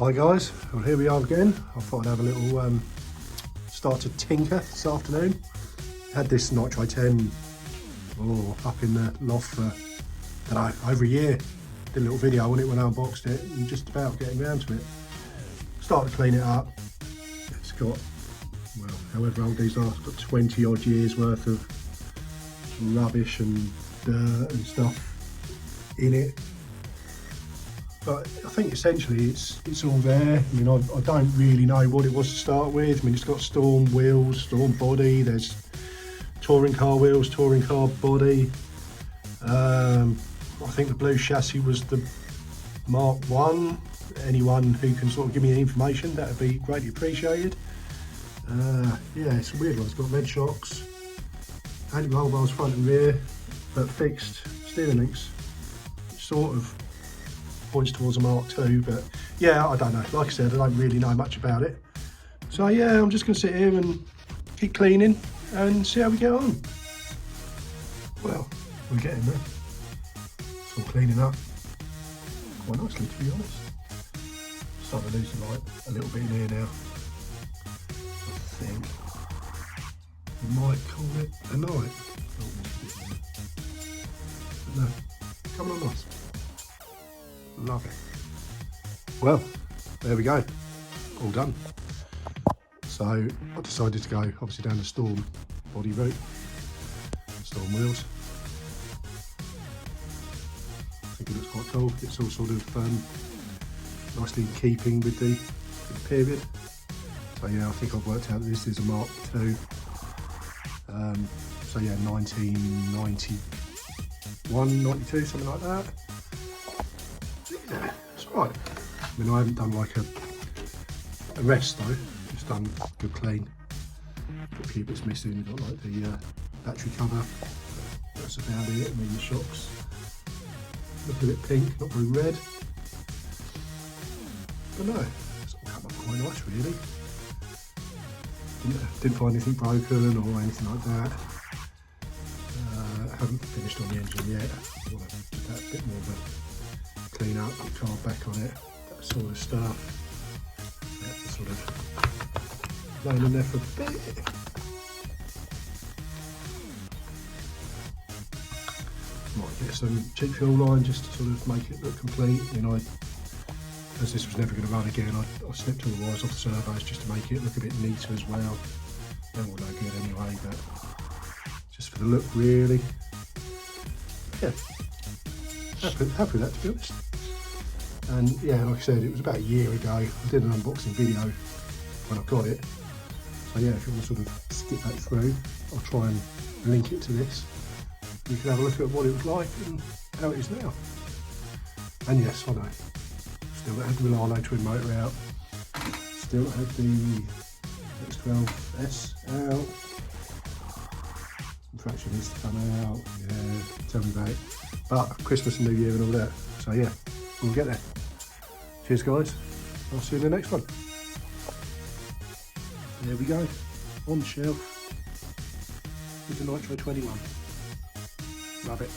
Hi guys, well here we are again. I thought I'd have a little start to tinker this afternoon. Had this Nitro 10 up in the loft for, I don't know, over a year. Did a little video on it when I unboxed it and just about getting round to it. Started to clean it up. It's got, well, however old these are, it's got 20 odd years worth of rubbish and dirt and stuff in it. But I think essentially it's all there. I mean, I don't really know what it was to start with. I mean, it's got Storm wheels, Storm body, there's touring car wheels, touring car body. I think the blue chassis was the Mark 1. Anyone who can sort of give me any information, that would be greatly appreciated. Yeah, it's a weird one. It's got red shocks, anti-roll bars front and rear, but fixed steering links. Sort of points towards a Mark 2, but yeah, I don't know. Like I said, I don't really know much about it. So yeah, I'm just going to sit here and keep cleaning and see how we get on. Well, we're getting there. It's all cleaning up quite nicely, to be honest. Starting to lose the light a little bit in here now. I think we might call it a night. But no, coming on nice. Love it. Well, there we go, all done. So I decided to go obviously down the Storm body route, Storm wheels. I think it looks quite cool. It's all sort of nicely in keeping with the period. So yeah, I think I've worked out that this is a Mark 2. So yeah, 1991, 92, something like that. Yeah, it's alright. I mean, I haven't done like a resto, just done good clean. Got a few bits missing, got like the battery cover, that's about it. I mean, the shocks look a bit pink, not very red. But no, it's all come up quite nice really. Didn't find anything broken or anything like that. Haven't finished on the engine yet. I want to give that a bit more of a clean up, put carb back on it, that sort of stuff. That's sort of laying in there for a bit. Might get some cheap fuel line just to sort of make it look complete. You know, as this was never going to run again, I snipped all the wires off the servos just to make it look a bit neater as well. They're all no good anyway, but just for the look really. Yeah, happy with that, to be honest. And yeah, like I said, it was about a year ago. I did an unboxing video when I got it. So yeah, if you want to sort of skip back through, I'll try and link it to this. You can have a look at what it was like and how it is now. And yes, I know, still don't have the Milano twin motor out. Still don't have the X12S out. Fraction needs to come out, yeah, tell me about it. But Christmas and New Year and all that. So yeah, we'll get there. Cheers guys, I'll see you in the next one. There we go, on the shelf with the Nitro 21. Love it.